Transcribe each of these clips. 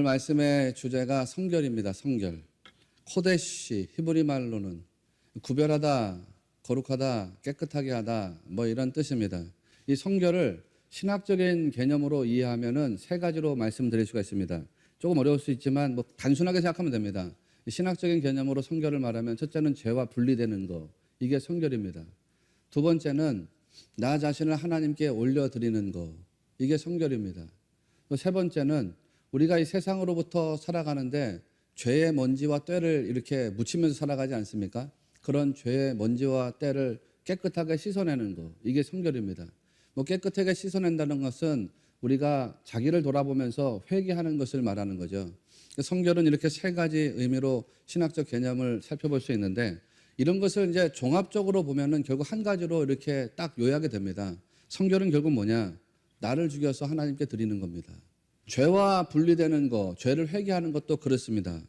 오늘 말씀의 주제가 성결입니다. 성결. 코데시, 히브리 말로는 구별하다, 거룩하다, 깨끗하게 하다 뭐 이런 뜻입니다. 이 성결을 신학적인 개념으로 이해하면은 세 가지로 말씀드릴 수가 있습니다. 조금 어려울 수 있지만 뭐 단순하게 생각하면 됩니다. 신학적인 개념으로 성결을 말하면 첫째는 죄와 분리되는 거, 이게 성결입니다. 두 번째는 나 자신을 하나님께 올려드리는 거, 이게 성결입니다. 또 세 번째는 우리가 이 세상으로부터 살아가는데 죄의 먼지와 때를 이렇게 묻히면서 살아가지 않습니까? 그런 죄의 먼지와 때를 깨끗하게 씻어내는 거, 이게 성결입니다. 뭐 깨끗하게 씻어낸다는 것은 우리가 자기를 돌아보면서 회개하는 것을 말하는 거죠. 성결은 이렇게 세 가지 의미로 신학적 개념을 살펴볼 수 있는데, 이런 것을 이제 종합적으로 보면은 결국 한 가지로 이렇게 딱 요약이 됩니다. 성결은 결국 뭐냐? 나를 죽여서 하나님께 드리는 겁니다. 죄와 분리되는 것, 죄를 회개하는 것도 그렇습니다.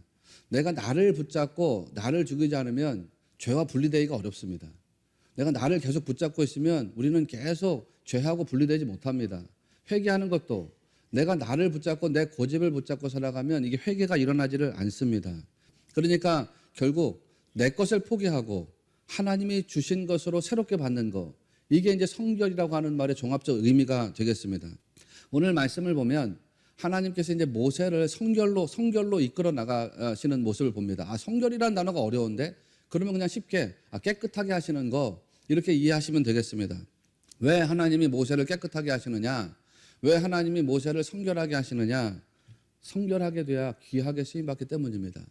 내가 나를 붙잡고 나를 죽이지 않으면 죄와 분리되기가 어렵습니다. 내가 나를 계속 붙잡고 있으면 우리는 계속 죄하고 분리되지 못합니다. 회개하는 것도 내가 나를 붙잡고 내 고집을 붙잡고 살아가면 이게 회개가 일어나지를 않습니다. 그러니까 결국 내 것을 포기하고 하나님이 주신 것으로 새롭게 받는 것, 이게 이제 성결이라고 하는 말의 종합적 의미가 되겠습니다. 오늘 말씀을 보면 하나님께서 이제 모세를 성결로 이끌어 나가시는 모습을 봅니다. 성결이라는 단어가 어려운데 그러면 그냥 쉽게 깨끗하게 하시는 거, 이렇게 이해하시면 되겠습니다. 왜 하나님이 모세를 깨끗하게 하시느냐? 왜 하나님이 모세를 성결하게 하시느냐? 성결하게 돼야 귀하게 쓰임받기 때문입니다.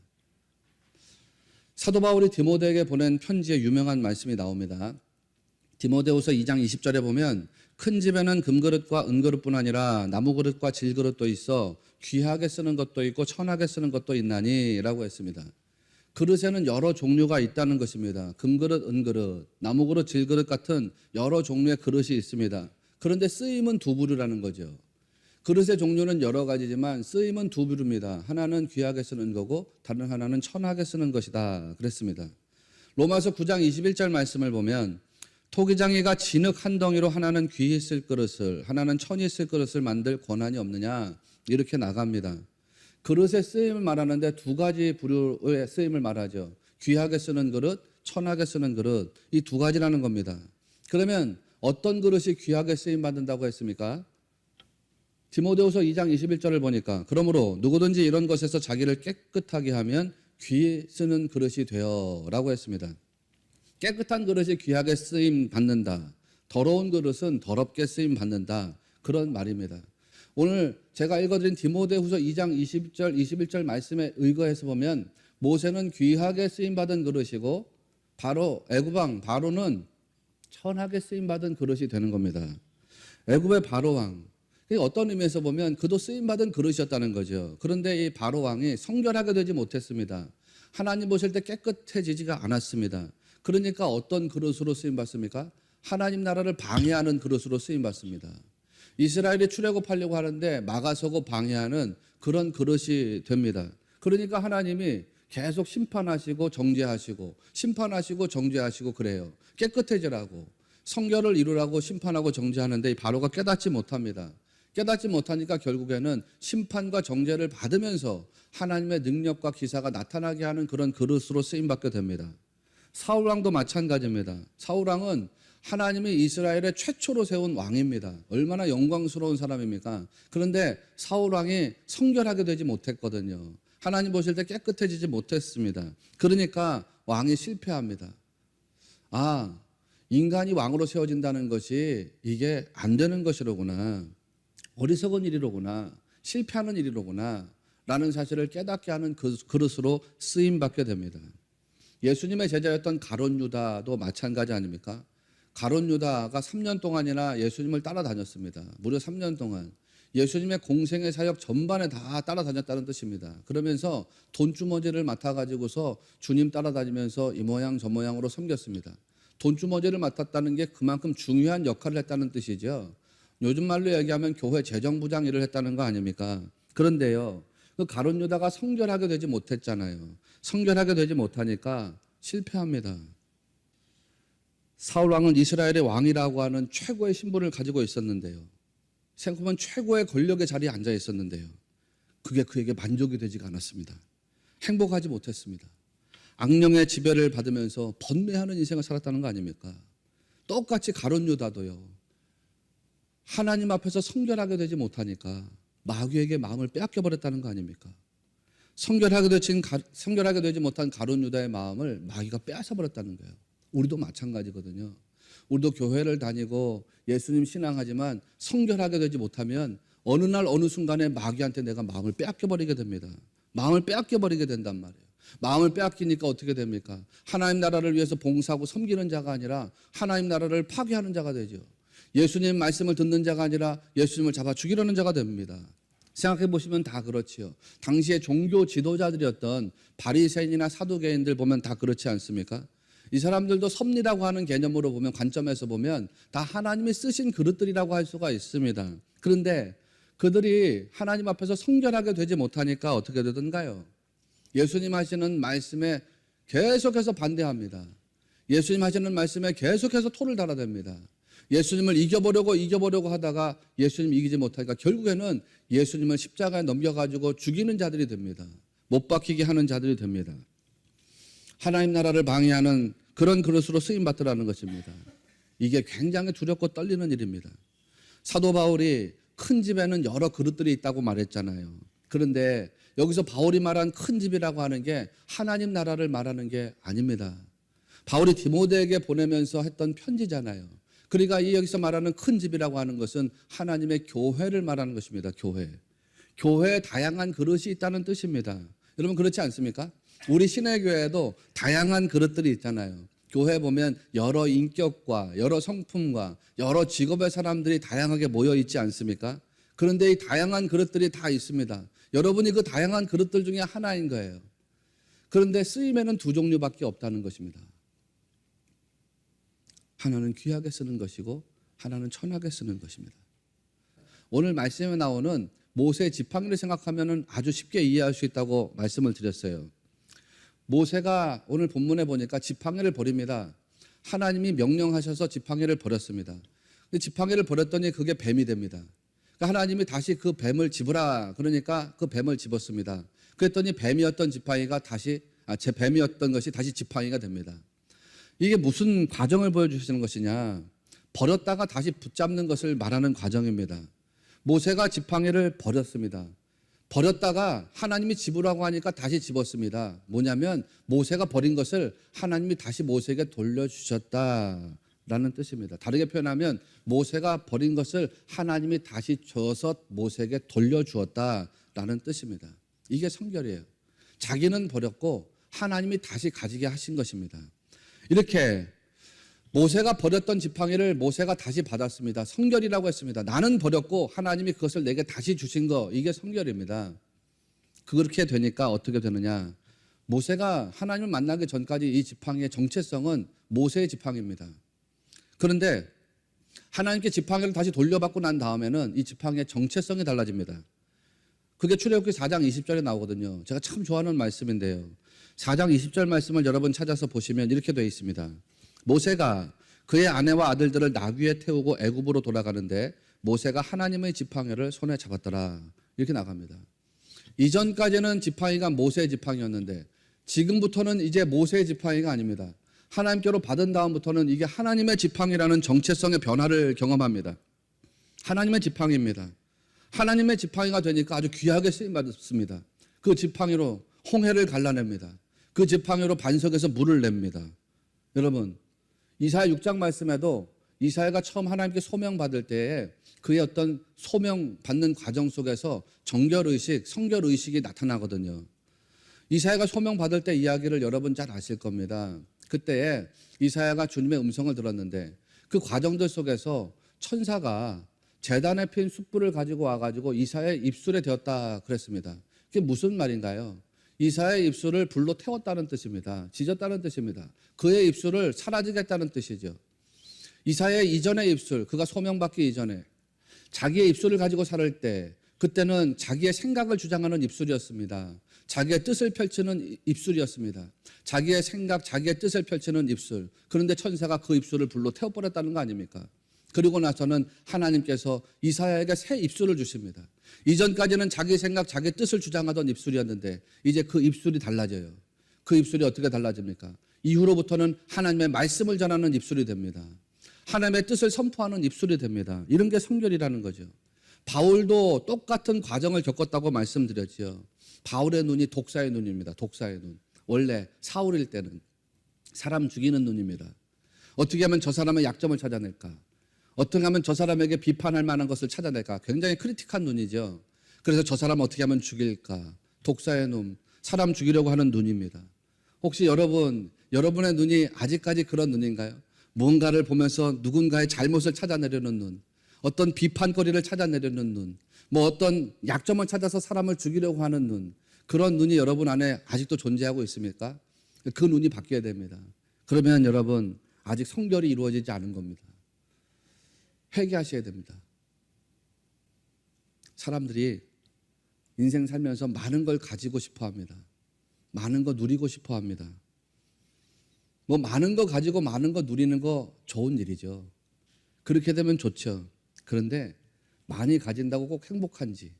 사도 바울이 디모데에게 보낸 편지에 유명한 말씀이 나옵니다. 디모데후서 2장 20절에 보면 큰 집에는 금그릇과 은그릇뿐 아니라 나무그릇과 질그릇도 있어 귀하게 쓰는 것도 있고 천하게 쓰는 것도 있나니 라고 했습니다. 그릇에는 여러 종류가 있다는 것입니다. 금그릇, 은그릇, 나무그릇, 질그릇 같은 여러 종류의 그릇이 있습니다. 그런데 쓰임은 두 부류라는 거죠. 그릇의 종류는 여러 가지지만 쓰임은 두 부류입니다. 하나는 귀하게 쓰는 거고 다른 하나는 천하게 쓰는 것이다 그랬습니다. 로마서 9장 21절 말씀을 보면 토기장이가 진흙 한 덩이로 하나는 귀히 쓸 그릇을 하나는 천히 쓸 그릇을 만들 권한이 없느냐, 이렇게 나갑니다. 그릇의 쓰임을 말하는데 두 가지 부류의 쓰임을 말하죠. 귀하게 쓰는 그릇, 천하게 쓰는 그릇, 이 두 가지라는 겁니다. 그러면 어떤 그릇이 귀하게 쓰임 받는다고 했습니까? 디모데후서 2장 21절을 보니까 그러므로 누구든지 이런 것에서 자기를 깨끗하게 하면 귀히 쓰는 그릇이 되어 라고 했습니다. 깨끗한 그릇이 귀하게 쓰임 받는다. 더러운 그릇은 더럽게 쓰임 받는다. 그런 말입니다. 오늘 제가 읽어드린 디모데후서 2장 20절, 21절 말씀에 의거해서 보면 모세는 귀하게 쓰임 받은 그릇이고 바로 애굽왕 바로는 천하게 쓰임 받은 그릇이 되는 겁니다. 애굽의 바로왕, 어떤 의미에서 보면 그도 쓰임 받은 그릇이었다는 거죠. 그런데 이 바로왕이 성결하게 되지 못했습니다. 하나님 보실 때 깨끗해지지가 않았습니다. 그러니까 어떤 그릇으로 쓰임받습니까? 하나님 나라를 방해하는 그릇으로 쓰임받습니다. 이스라엘이 출애굽하려고 하는데 막아서고 방해하는 그런 그릇이 됩니다. 그러니까 하나님이 계속 심판하시고 정죄하시고 심판하시고 정죄하시고 그래요. 깨끗해지라고, 성결을 이루라고 심판하고 정죄하는데 이 바로가 깨닫지 못합니다. 깨닫지 못하니까 결국에는 심판과 정죄를 받으면서 하나님의 능력과 기사가 나타나게 하는 그런 그릇으로 쓰임받게 됩니다. 사울왕도 마찬가지입니다. 사울왕은 하나님이 이스라엘의 최초로 세운 왕입니다. 얼마나 영광스러운 사람입니까? 그런데 사울왕이 성결하게 되지 못했거든요. 하나님 보실 때 깨끗해지지 못했습니다. 그러니까 왕이 실패합니다. 인간이 왕으로 세워진다는 것이 이게 안 되는 것이로구나, 어리석은 일이로구나, 실패하는 일이로구나 라는 사실을 깨닫게 하는 그릇으로 쓰임받게 됩니다. 예수님의 제자였던 가룟 유다도 마찬가지 아닙니까? 가룟 유다가 3년 동안이나 예수님을 따라다녔습니다. 무려 3년 동안. 예수님의 공생의 사역 전반에 다 따라다녔다는 뜻입니다. 그러면서 돈주머니를 맡아가지고서 주님 따라다니면서 이 모양 저 모양으로 섬겼습니다. 돈주머니를 맡았다는 게 그만큼 중요한 역할을 했다는 뜻이죠. 요즘 말로 얘기하면 교회 재정부장 일을 했다는 거 아닙니까? 그런데요, 그 가룟 유다가 성결하게 되지 못했잖아요. 성결하게 되지 못하니까 실패합니다. 사울왕은 이스라엘의 왕이라고 하는 최고의 신분을 가지고 있었는데요. 생각해보면 최고의 권력의 자리에 앉아 있었는데요. 그게 그에게 만족이 되지가 않았습니다. 행복하지 못했습니다. 악령의 지배를 받으면서 번뇌하는 인생을 살았다는 거 아닙니까? 똑같이 가룟 유다도요. 하나님 앞에서 성결하게 되지 못하니까 마귀에게 마음을 빼앗겨 버렸다는 거 아닙니까? 성결하게 되지 못한 가룟 유다의 마음을 마귀가 빼앗아 버렸다는 거예요. 우리도 마찬가지거든요. 우리도 교회를 다니고 예수님 신앙하지만 성결하게 되지 못하면 어느 날 어느 순간에 마귀한테 내가 마음을 빼앗겨 버리게 됩니다. 마음을 빼앗겨 버리게 된단 말이에요. 마음을 빼앗기니까 어떻게 됩니까? 하나님 나라를 위해서 봉사하고 섬기는 자가 아니라 하나님 나라를 파괴하는 자가 되죠. 예수님 말씀을 듣는 자가 아니라 예수님을 잡아 죽이려는 자가 됩니다. 생각해 보시면 다 그렇지요. 당시에 종교 지도자들이었던 바리새인이나 사두개인들 보면 다 그렇지 않습니까? 이 사람들도 섭리라고 하는 개념으로 보면, 관점에서 보면 다 하나님이 쓰신 그릇들이라고 할 수가 있습니다. 그런데 그들이 하나님 앞에서 성결하게 되지 못하니까 어떻게 되던가요? 예수님 하시는 말씀에 계속해서 반대합니다. 예수님 하시는 말씀에 계속해서 토를 달아댑니다. 예수님을 이겨보려고 하다가 예수님 이기지 못하니까 결국에는 예수님을 십자가에 넘겨가지고 죽이는 자들이 됩니다. 못 박히게 하는 자들이 됩니다. 하나님 나라를 방해하는 그런 그릇으로 쓰임받더라는 것입니다. 이게 굉장히 두렵고 떨리는 일입니다. 사도 바울이 큰 집에는 여러 그릇들이 있다고 말했잖아요. 그런데 여기서 바울이 말한 큰 집이라고 하는 게 하나님 나라를 말하는 게 아닙니다. 바울이 디모데에게 보내면서 했던 편지잖아요. 그러니까 이 여기서 말하는 큰 집이라고 하는 것은 하나님의 교회를 말하는 것입니다. 교회에 다양한 그릇이 있다는 뜻입니다. 여러분 그렇지 않습니까? 우리 신해교회에도 다양한 그릇들이 있잖아요. 교회에 보면 여러 인격과 여러 성품과 여러 직업의 사람들이 다양하게 모여 있지 않습니까? 그런데 이 다양한 그릇들이 다 있습니다. 여러분이 그 다양한 그릇들 중에 하나인 거예요. 그런데 쓰임에는 두 종류밖에 없다는 것입니다. 하나는 귀하게 쓰는 것이고 하나는 천하게 쓰는 것입니다. 오늘 말씀에 나오는 모세 지팡이를 생각하면 아주 쉽게 이해할 수 있다고 말씀을 드렸어요. 모세가 오늘 본문에 보니까 지팡이를 버립니다. 하나님이 명령하셔서 지팡이를 버렸습니다. 근데 지팡이를 버렸더니 그게 뱀이 됩니다. 그러니까 하나님이 다시 그 뱀을 집으라 그러니까 그 뱀을 집었습니다. 그랬더니 뱀이었던 것이 다시 지팡이가 됩니다. 이게 무슨 과정을 보여주시는 것이냐? 버렸다가 다시 붙잡는 것을 말하는 과정입니다. 모세가 지팡이를 버렸습니다. 버렸다가 하나님이 집으라고 하니까 다시 집었습니다. 뭐냐면 모세가 버린 것을 하나님이 다시 모세에게 돌려주셨다라는 뜻입니다. 다르게 표현하면 모세가 버린 것을 하나님이 다시 줘서 모세에게 돌려주었다라는 뜻입니다. 이게 성결이에요. 자기는 버렸고 하나님이 다시 가지게 하신 것입니다. 이렇게 모세가 버렸던 지팡이를 모세가 다시 받았습니다. 성결이라고 했습니다. 나는 버렸고 하나님이 그것을 내게 다시 주신 거, 이게 성결입니다. 그렇게 되니까 어떻게 되느냐? 모세가 하나님을 만나기 전까지 이 지팡이의 정체성은 모세의 지팡이입니다. 그런데 하나님께 지팡이를 다시 돌려받고 난 다음에는 이 지팡이의 정체성이 달라집니다. 그게 출애굽기 4장 20절에 나오거든요. 제가 참 좋아하는 말씀인데요. 4장 20절 말씀을 여러분 찾아서 보시면 이렇게 되어 있습니다. 모세가 그의 아내와 아들들을 나귀에 태우고 애굽으로 돌아가는데 모세가 하나님의 지팡이를 손에 잡았더라. 이렇게 나갑니다. 이전까지는 지팡이가 모세의 지팡이였는데 지금부터는 이제 모세의 지팡이가 아닙니다. 하나님께로 받은 다음부터는 이게 하나님의 지팡이라는 정체성의 변화를 경험합니다. 하나님의 지팡이입니다. 하나님의 지팡이가 되니까 아주 귀하게 쓰임받습니다. 그 지팡이로 홍해를 갈라냅니다. 그 지팡이로 반석에서 물을 냅니다. 여러분, 이사야 6장 말씀에도 이사야가 처음 하나님께 소명받을 때에 그의 어떤 소명받는 과정 속에서 정결의식, 성결의식이 나타나거든요. 이사야가 소명받을 때 이야기를 여러분 잘 아실 겁니다. 그때에 이사야가 주님의 음성을 들었는데 그 과정들 속에서 천사가 제단에 핀 숯불을 가지고 와가지고 이사야의 입술에 대었다 그랬습니다. 그게 무슨 말인가요? 이사야의 입술을 불로 태웠다는 뜻입니다. 지졌다는 뜻입니다. 그의 입술을 사라지게 했다는 뜻이죠. 이사야의 이전의 입술, 그가 소명받기 이전에 자기의 입술을 가지고 살 때 그때는 자기의 생각을 주장하는 입술이었습니다. 자기의 뜻을 펼치는 입술이었습니다. 자기의 생각, 자기의 뜻을 펼치는 입술. 그런데 천사가 그 입술을 불로 태워버렸다는 거 아닙니까? 그리고 나서는 하나님께서 이사야에게 새 입술을 주십니다. 이전까지는 자기 생각, 자기 뜻을 주장하던 입술이었는데 이제 그 입술이 달라져요. 그 입술이 어떻게 달라집니까? 이후로부터는 하나님의 말씀을 전하는 입술이 됩니다. 하나님의 뜻을 선포하는 입술이 됩니다. 이런 게 성결이라는 거죠. 바울도 똑같은 과정을 겪었다고 말씀드렸죠. 바울의 눈이 독사의 눈입니다. 독사의 눈. 원래 사울일 때는 사람 죽이는 눈입니다. 어떻게 하면 저 사람의 약점을 찾아낼까? 어떻게 하면 저 사람에게 비판할 만한 것을 찾아낼까? 굉장히 크리틱한 눈이죠. 그래서 저 사람 어떻게 하면 죽일까? 독사의 눈, 사람 죽이려고 하는 눈입니다. 혹시 여러분의 눈이 아직까지 그런 눈인가요? 무언가를 보면서 누군가의 잘못을 찾아내려는 눈, 어떤 비판거리를 찾아내려는 눈, 뭐 어떤 약점을 찾아서 사람을 죽이려고 하는 눈, 그런 눈이 여러분 안에 아직도 존재하고 있습니까? 그 눈이 바뀌어야 됩니다. 그러면 여러분 아직 성결이 이루어지지 않은 겁니다. 회개하셔야 됩니다. 사람들이 인생 살면서 많은 걸 가지고 싶어 합니다. 많은 거 누리고 싶어 합니다. 뭐 많은 거 가지고 많은 거 누리는 거 좋은 일이죠. 그렇게 되면 좋죠. 그런데 많이 가진다고 꼭 행복한지,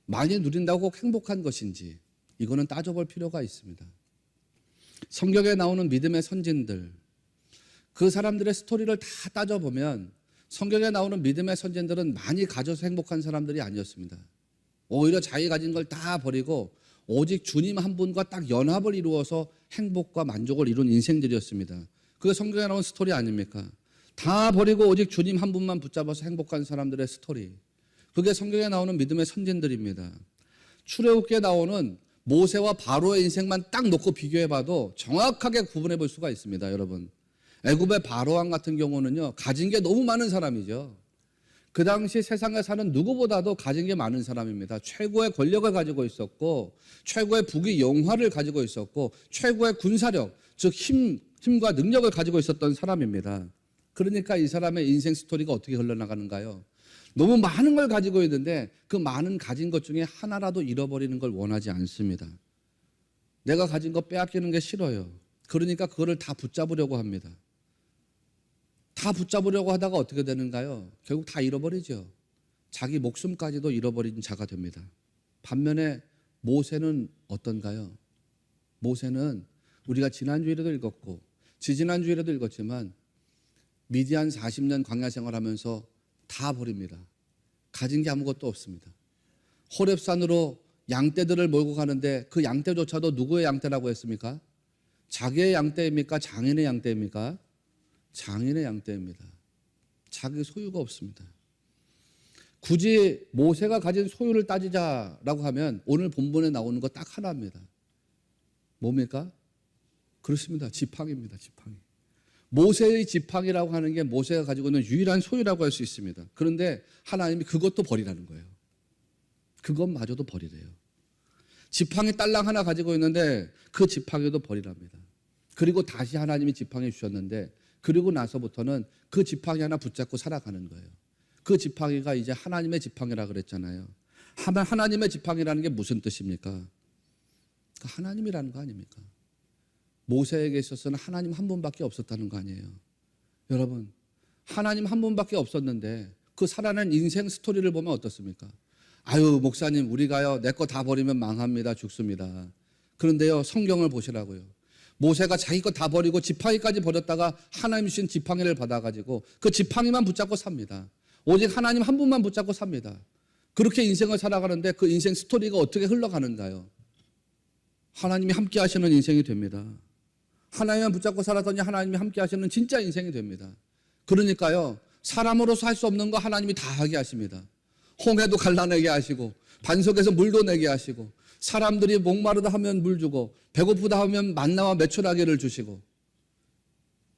많이 누린다고 꼭 행복한 것인지 이거는 따져볼 필요가 있습니다. 성경에 나오는 믿음의 선진들, 그 사람들의 스토리를 다 따져보면 성경에 나오는 믿음의 선진들은 많이 가져서 행복한 사람들이 아니었습니다. 오히려 자기 가진 걸 다 버리고 오직 주님 한 분과 딱 연합을 이루어서 행복과 만족을 이룬 인생들이었습니다. 그게 성경에 나온 스토리 아닙니까? 다 버리고 오직 주님 한 분만 붙잡아서 행복한 사람들의 스토리. 그게 성경에 나오는 믿음의 선진들입니다. 출애굽기에 나오는 모세와 바로의 인생만 딱 놓고 비교해봐도 정확하게 구분해 볼 수가 있습니다. 여러분, 애굽의 바로왕 같은 경우는요, 가진 게 너무 많은 사람이죠. 그 당시 세상에 사는 누구보다도 가진 게 많은 사람입니다. 최고의 권력을 가지고 있었고, 최고의 부귀 영화를 가지고 있었고, 최고의 군사력, 즉 힘과 능력을 가지고 있었던 사람입니다. 그러니까 이 사람의 인생 스토리가 어떻게 흘러나가는가요? 너무 많은 걸 가지고 있는데 그 많은 가진 것 중에 하나라도 잃어버리는 걸 원하지 않습니다. 내가 가진 거 빼앗기는 게 싫어요. 그러니까 그거를 다 붙잡으려고 합니다. 다 붙잡으려고 하다가 어떻게 되는가요? 결국 다 잃어버리죠. 자기 목숨까지도 잃어버린 자가 됩니다. 반면에 모세는 어떤가요? 모세는 우리가 지난주에도 읽었고 지지난주에도 읽었지만 미디안 40년 광야 생활하면서 다 버립니다. 가진 게 아무것도 없습니다. 호렙산으로 양떼들을 몰고 가는데 그 양떼조차도 누구의 양떼라고 했습니까? 자기의 양떼입니까? 장인의 양떼입니까? 장인의 양떼입니다. 자기 소유가 없습니다. 굳이 모세가 가진 소유를 따지자라고 하면 오늘 본문에 나오는 거 딱 하나입니다. 뭡니까? 그렇습니다. 지팡이입니다. 지팡이. 모세의 지팡이라고 하는 게 모세가 가지고 있는 유일한 소유라고 할 수 있습니다. 그런데 하나님이 그것도 버리라는 거예요. 그것마저도 버리래요. 지팡이 딸랑 하나 가지고 있는데 그 지팡이도 버리랍니다. 그리고 다시 하나님이 지팡이 주셨는데 그리고 나서부터는 그 지팡이 하나 붙잡고 살아가는 거예요. 그 지팡이가 이제 하나님의 지팡이라 그랬잖아요. 하나님의 지팡이라는 게 무슨 뜻입니까? 하나님이라는 거 아닙니까? 모세에게 있어서는 하나님 한 분밖에 없었다는 거 아니에요. 여러분, 하나님 한 분밖에 없었는데 그 살아낸 인생 스토리를 보면 어떻습니까? 아유, 목사님, 우리가요, 내 거 다 버리면 망합니다, 죽습니다. 그런데요, 성경을 보시라고요. 모세가 자기 거 다 버리고 지팡이까지 버렸다가 하나님 주신 지팡이를 받아가지고 그 지팡이만 붙잡고 삽니다. 오직 하나님 한 분만 붙잡고 삽니다. 그렇게 인생을 살아가는데 그 인생 스토리가 어떻게 흘러가는가요? 하나님이 함께 하시는 인생이 됩니다. 하나님만 붙잡고 살았더니 하나님이 함께 하시는 진짜 인생이 됩니다. 그러니까요, 사람으로서 할 수 없는 거 하나님이 다 하게 하십니다. 홍해도 갈라내게 하시고 반석에서 물도 내게 하시고 사람들이 목마르다 하면 물 주고 배고프다 하면 만나와 메추라기를 주시고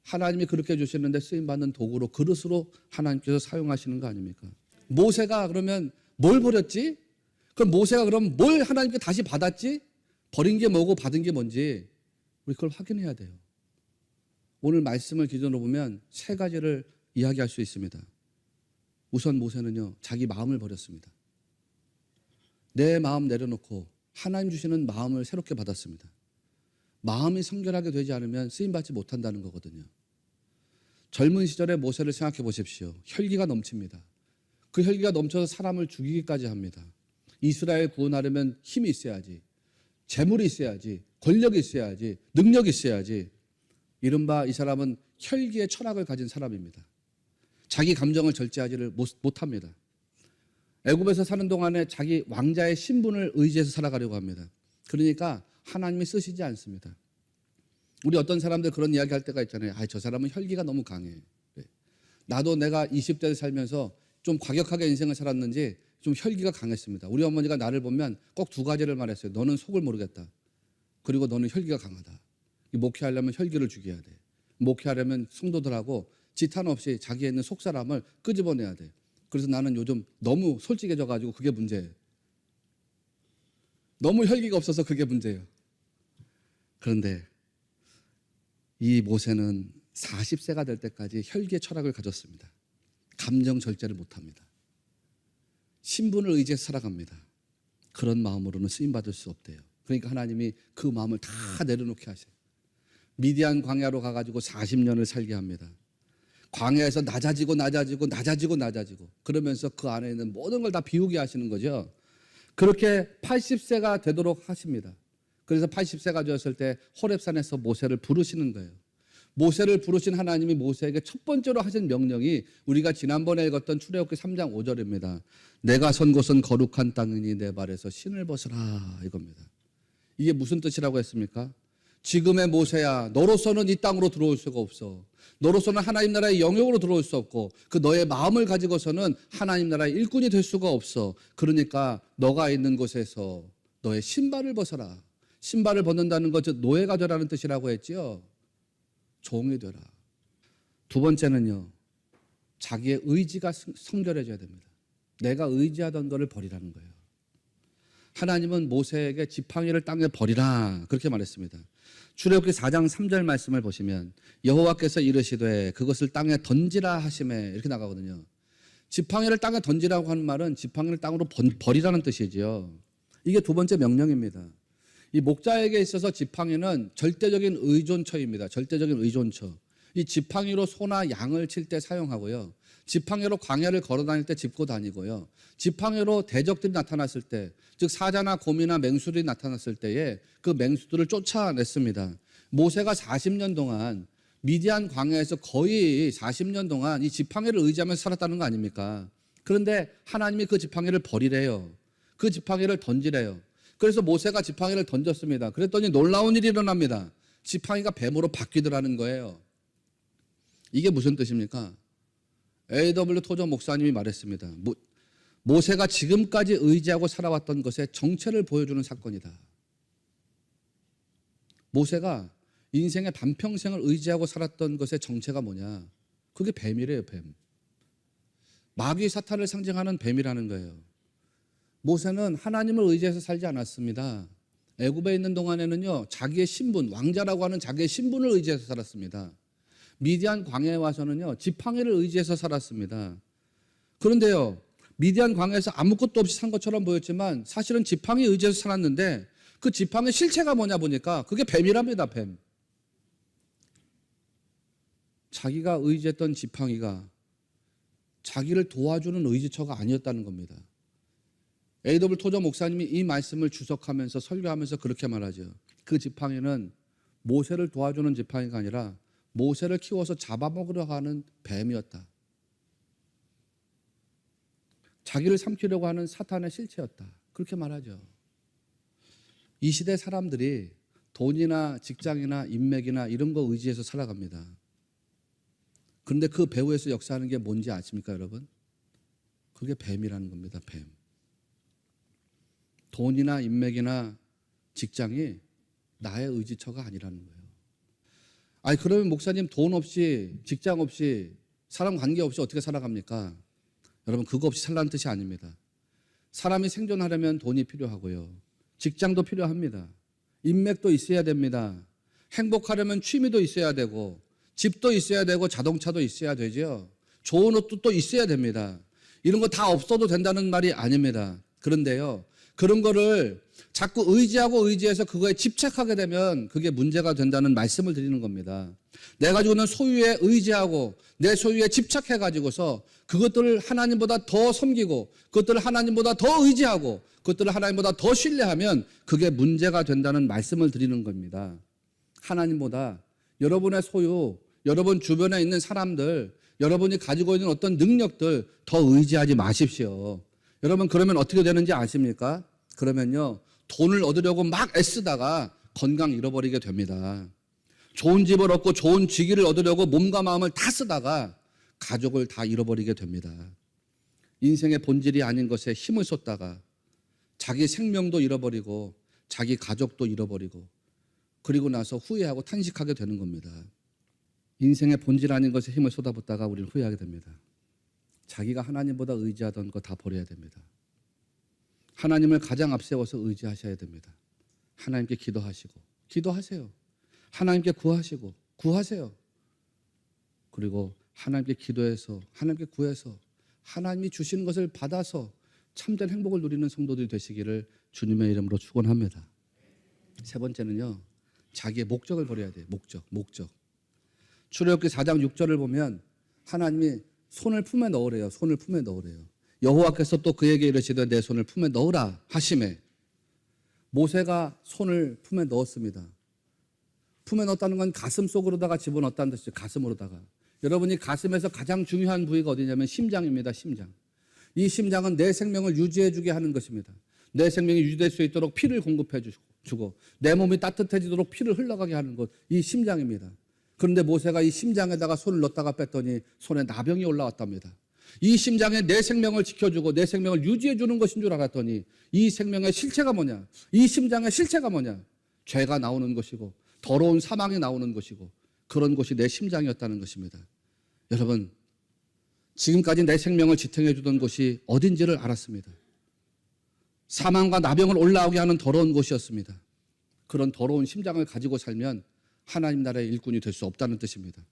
하나님이 그렇게 주시는데 쓰임받는 도구로 그릇으로 하나님께서 사용하시는 거 아닙니까? 모세가 그러면 뭘 버렸지? 그럼 모세가 그럼 뭘 하나님께 다시 받았지? 버린 게 뭐고 받은 게 뭔지 우리 그걸 확인해야 돼요. 오늘 말씀을 기준으로 보면 세 가지를 이야기할 수 있습니다. 우선 모세는요, 자기 마음을 버렸습니다. 내 마음 내려놓고 하나님 주시는 마음을 새롭게 받았습니다. 마음이 성결하게 되지 않으면 쓰임받지 못한다는 거거든요. 젊은 시절의 모세를 생각해 보십시오. 혈기가 넘칩니다. 그 혈기가 넘쳐서 사람을 죽이기까지 합니다. 이스라엘 구원하려면 힘이 있어야지, 재물이 있어야지, 권력이 있어야지, 능력이 있어야지. 이른바 이 사람은 혈기의 철학을 가진 사람입니다. 자기 감정을 절제하지를 못합니다. 애굽에서 사는 동안에 자기 왕자의 신분을 의지해서 살아가려고 합니다. 그러니까 하나님이 쓰시지 않습니다. 우리 어떤 사람들 그런 이야기 할 때가 있잖아요. 저 사람은 혈기가 너무 강해. 나도 내가 20대를 살면서 좀 과격하게 인생을 살았는지 좀 혈기가 강했습니다. 우리 어머니가 나를 보면 꼭 두 가지를 말했어요. 너는 속을 모르겠다. 그리고 너는 혈기가 강하다. 목회하려면 혈기를 죽여야 돼. 목회하려면 성도들하고 지탄 없이 자기에 있는 속사람을 끄집어내야 돼. 그래서 나는 요즘 너무 솔직해져가지고 그게 문제예요. 너무 혈기가 없어서 그게 문제예요. 그런데 이 모세는 40세가 될 때까지 혈기의 철학을 가졌습니다. 감정 절제를 못합니다. 신분을 의지해서 살아갑니다. 그런 마음으로는 쓰임받을 수 없대요. 그러니까 하나님이 그 마음을 다 내려놓게 하셔요. 미디안 광야로 가가지고 40년을 살게 합니다. 광야에서 낮아지고 그러면서 그 안에 있는 모든 걸 다 비우게 하시는 거죠. 그렇게 80세가 되도록 하십니다. 그래서 80세가 되었을 때 호렙산에서 모세를 부르시는 거예요. 모세를 부르신 하나님이 모세에게 첫 번째로 하신 명령이 우리가 지난번에 읽었던 출애굽기 3장 5절입니다. 내가 선 곳은 거룩한 땅이니 내 발에서 신을 벗으라, 이겁니다. 이게 무슨 뜻이라고 했습니까? 지금의 모세야, 너로서는 이 땅으로 들어올 수가 없어. 너로서는 하나님 나라의 영역으로 들어올 수 없고 그 너의 마음을 가지고서는 하나님 나라의 일꾼이 될 수가 없어. 그러니까 너가 있는 곳에서 너의 신발을 벗어라. 신발을 벗는다는 것, 즉 노예가 되라는 뜻이라고 했지요. 종이 되라. 두 번째는요, 자기의 의지가 성결해져야 됩니다. 내가 의지하던 것을 버리라는 거예요. 하나님은 모세에게 지팡이를 땅에 버리라, 그렇게 말했습니다. 출애굽기 4장 3절 말씀을 보시면 여호와께서 이르시되 그것을 땅에 던지라 하시매, 이렇게 나가거든요. 지팡이를 땅에 던지라고 하는 말은 지팡이를 땅으로 버리라는 뜻이지요. 이게 두 번째 명령입니다. 이 목자에게 있어서 지팡이는 절대적인 의존처입니다. 절대적인 의존처. 이 지팡이로 소나 양을 칠 때 사용하고요. 지팡이로 광야를 걸어 다닐 때 짚고 다니고요. 지팡이로 대적들이 나타났을 때, 즉 사자나 곰이나 맹수들이 나타났을 때에 그 맹수들을 쫓아냈습니다. 모세가 40년 동안 미디안 광야에서 거의 40년 동안 이 지팡이를 의지하면서 살았다는 거 아닙니까? 그런데 하나님이 그 지팡이를 버리래요. 그 지팡이를 던지래요. 그래서 모세가 지팡이를 던졌습니다. 그랬더니 놀라운 일이 일어납니다. 지팡이가 뱀으로 바뀌더라는 거예요. 이게 무슨 뜻입니까? A.W. 토저 목사님이 말했습니다. 모세가 지금까지 의지하고 살아왔던 것의 정체를 보여주는 사건이다. 모세가 인생의 반평생을 의지하고 살았던 것의 정체가 뭐냐? 그게 뱀이래요, 뱀. 마귀 사탄을 상징하는 뱀이라는 거예요. 모세는 하나님을 의지해서 살지 않았습니다. 애굽에 있는 동안에는요, 자기의 신분, 왕자라고 하는 자기의 신분을 의지해서 살았습니다. 미디안 광야에 와서는요, 지팡이를 의지해서 살았습니다. 그런데요, 미디안 광야에서 아무것도 없이 산 것처럼 보였지만 사실은 지팡이 의지해서 살았는데 그 지팡이 실체가 뭐냐 보니까 그게 뱀이랍니다, 뱀. 자기가 의지했던 지팡이가 자기를 도와주는 의지처가 아니었다는 겁니다. A.W. 토저 목사님이 이 말씀을 주석하면서 설교하면서 그렇게 말하죠. 그 지팡이는 모세를 도와주는 지팡이가 아니라 모세를 키워서 잡아먹으려 하는 뱀이었다. 자기를 삼키려고 하는 사탄의 실체였다. 그렇게 말하죠. 이 시대 사람들이 돈이나 직장이나 인맥이나 이런 거 의지해서 살아갑니다. 그런데 그 배후에서 역사하는 게 뭔지 아십니까, 여러분? 그게 뱀이라는 겁니다, 뱀. 돈이나 인맥이나 직장이 나의 의지처가 아니라는 거예요. 아니, 그러면 목사님 돈 없이, 직장 없이, 사람 관계 없이 어떻게 살아갑니까? 여러분, 그거 없이 살라는 뜻이 아닙니다. 사람이 생존하려면 돈이 필요하고요. 직장도 필요합니다. 인맥도 있어야 됩니다. 행복하려면 취미도 있어야 되고, 집도 있어야 되고, 자동차도 있어야 되죠. 좋은 옷도 또 있어야 됩니다. 이런 거 다 없어도 된다는 말이 아닙니다. 그런데요, 그런 거를 자꾸 의지하고 의지해서 그거에 집착하게 되면 그게 문제가 된다는 말씀을 드리는 겁니다. 내가 가지고 있는 소유에 의지하고 내 소유에 집착해 가지고서 그것들을 하나님보다 더 섬기고 그것들을 하나님보다 더 의지하고 그것들을 하나님보다 더 신뢰하면 그게 문제가 된다는 말씀을 드리는 겁니다. 하나님보다 여러분의 소유, 여러분 주변에 있는 사람들, 여러분이 가지고 있는 어떤 능력들 더 의지하지 마십시오. 여러분 그러면 어떻게 되는지 아십니까? 그러면요 돈을 얻으려고 막 애쓰다가 건강 잃어버리게 됩니다. 좋은 집을 얻고 좋은 직위를 얻으려고 몸과 마음을 다 쓰다가 가족을 다 잃어버리게 됩니다. 인생의 본질이 아닌 것에 힘을 쏟다가 자기 생명도 잃어버리고 자기 가족도 잃어버리고 그리고 나서 후회하고 탄식하게 되는 겁니다. 인생의 본질 아닌 것에 힘을 쏟아붓다가 우리는 후회하게 됩니다. 자기가 하나님보다 의지하던 거 다 버려야 됩니다. 하나님을 가장 앞세워서 의지하셔야 됩니다. 하나님께 기도하세요. 하나님께 구하세요. 그리고 하나님께 기도해서 하나님께 구해서 하나님이 주시는 것을 받아서 참된 행복을 누리는 성도들이 되시기를 주님의 이름으로 축원합니다. 세 번째는요. 자기의 목적을 버려야 돼요. 목적. 출애굽기 4장 6절을 보면 하나님이 손을 품에 넣으래요. 여호와께서 또 그에게 이르시되 내 손을 품에 넣으라 하시매 모세가 손을 품에 넣었습니다. 품에 넣었다는 건 가슴 속으로다가 집어넣었다는 뜻이죠. 가슴으로다가. 여러분이 가슴에서 가장 중요한 부위가 어디냐면 심장입니다. 심장. 이 심장은 내 생명을 유지해 주게 하는 것입니다. 내 생명이 유지될 수 있도록 피를 공급해 주고 내 몸이 따뜻해지도록 피를 흘러가게 하는 것, 이 심장입니다. 그런데 모세가 이 심장에다가 손을 넣었다가 뺐더니 손에 나병이 올라왔답니다. 이 심장에 내 생명을 지켜주고 내 생명을 유지해 주는 것인 줄 알았더니 이 생명의 실체가 뭐냐? 이 심장의 실체가 뭐냐? 죄가 나오는 것이고 더러운 사망이 나오는 것이고 그런 것이 내 심장이었다는 것입니다. 여러분, 지금까지 내 생명을 지탱해 주던 곳이 어딘지를 알았습니다. 사망과 나병을 올라오게 하는 더러운 곳이었습니다. 그런 더러운 심장을 가지고 살면 하나님 나라의 일꾼이 될 수 없다는 뜻입니다.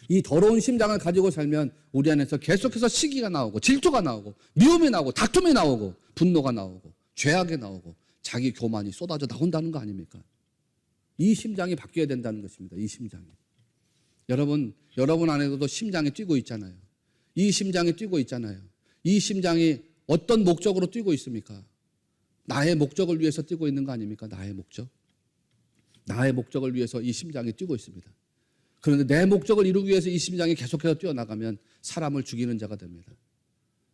이 더러운 심장을 가지고 살면 우리 안에서 계속해서 시기가 나오고 질투가 나오고 미움이 나오고 다툼이 나오고 분노가 나오고 죄악이 나오고 자기 교만이 쏟아져 나온다는 거 아닙니까? 이 심장이 바뀌어야 된다는 것입니다. 이 심장이. 여러분 안에서도 심장이 뛰고 있잖아요. 이 심장이 뛰고 있잖아요. 이 심장이 어떤 목적으로 뛰고 있습니까? 나의 목적을 위해서 뛰고 있는 거 아닙니까? 나의 목적을 위해서 이 심장이 뛰고 있습니다. 그런데 내 목적을 이루기 위해서 이 심장이 계속해서 뛰어나가면 사람을 죽이는 자가 됩니다.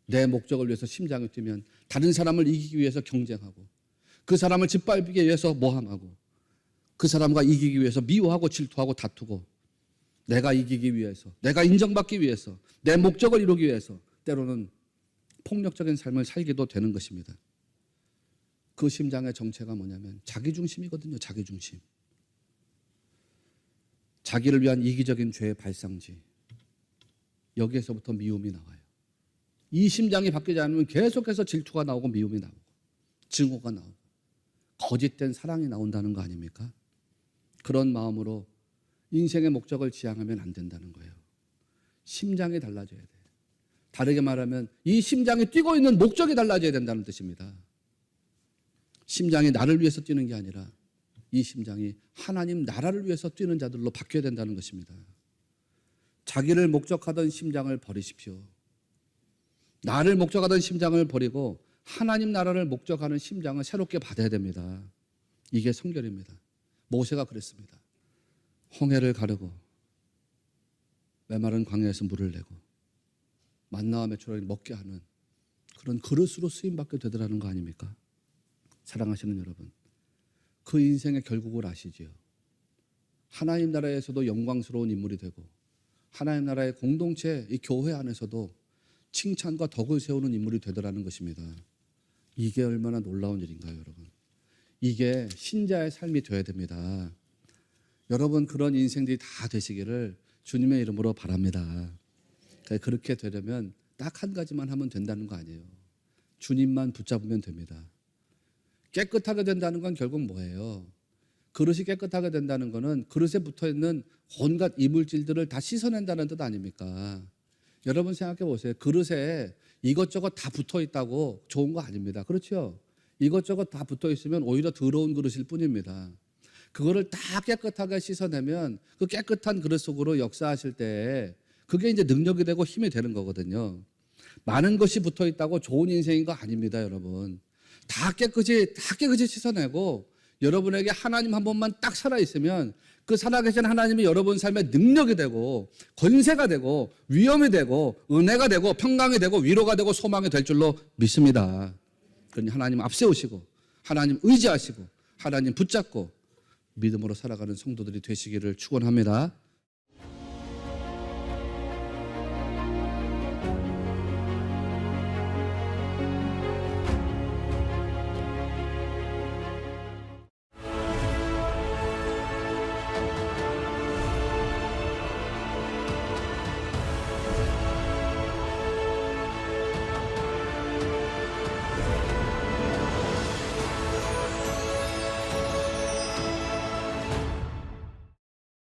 내 목적을 위해서 심장이 뛰면 다른 사람을 이기기 위해서 경쟁하고 그 사람을 짓밟기 위해서 모함하고 그 사람과 이기기 위해서 미워하고 질투하고 다투고 내가 이기기 위해서 내가 인정받기 위해서 내 목적을 이루기 위해서 때로는 폭력적인 삶을 살기도 되는 것입니다. 그 심장의 정체가 뭐냐면 자기중심이거든요. 자기중심. 자기를 위한 이기적인 죄의 발상지. 여기에서부터 미움이 나와요. 이 심장이 바뀌지 않으면 계속해서 질투가 나오고 미움이 나오고 증오가 나오고 거짓된 사랑이 나온다는 거 아닙니까? 그런 마음으로 인생의 목적을 지향하면 안 된다는 거예요. 심장이 달라져야 돼요. 다르게 말하면 이 심장이 뛰고 있는 목적이 달라져야 된다는 뜻입니다. 심장이 나를 위해서 뛰는 게 아니라 이 심장이 하나님 나라를 위해서 뛰는 자들로 바뀌어야 된다는 것입니다. 자기를 목적하던 심장을 버리십시오. 나를 목적하던 심장을 버리고 하나님 나라를 목적하는 심장을 새롭게 받아야 됩니다. 이게 성결입니다. 모세가 그랬습니다. 홍해를 가르고 메마른 광야에서 물을 내고 만나와 메추라기를 먹게 하는 그런 그릇으로 쓰임받게 되더라는 거 아닙니까? 사랑하시는 여러분, 그 인생의 결국을 아시지요? 하나님 나라에서도 영광스러운 인물이 되고 하나님 나라의 공동체, 이 교회 안에서도 칭찬과 덕을 세우는 인물이 되더라는 것입니다. 이게 얼마나 놀라운 일인가요, 여러분? 이게 신자의 삶이 되어야 됩니다. 여러분 그런 인생들이 다 되시기를 주님의 이름으로 바랍니다. 그렇게 되려면 딱 한 가지만 하면 된다는 거 아니에요. 주님만 붙잡으면 됩니다. 깨끗하게 된다는 건 결국 뭐예요? 그릇이 깨끗하게 된다는 것은 그릇에 붙어있는 온갖 이물질들을 다 씻어낸다는 뜻 아닙니까? 여러분 생각해 보세요. 그릇에 이것저것 다 붙어 있다고 좋은 거 아닙니다. 그렇죠? 이것저것 다 붙어 있으면 오히려 더러운 그릇일 뿐입니다. 그거를 다 깨끗하게 씻어내면 그 깨끗한 그릇 속으로 역사하실 때 그게 이제 능력이 되고 힘이 되는 거거든요. 많은 것이 붙어 있다고 좋은 인생인 거 아닙니다, 여러분. 다 깨끗이 씻어내고 여러분에게 하나님 한 분만 딱 살아있으면 그 살아계신 하나님이 여러분 삶의 능력이 되고 권세가 되고 위엄이 되고 은혜가 되고 평강이 되고 위로가 되고 소망이 될 줄로 믿습니다. 그러니 하나님 앞세우시고 하나님 의지하시고 하나님 붙잡고 믿음으로 살아가는 성도들이 되시기를 축원합니다.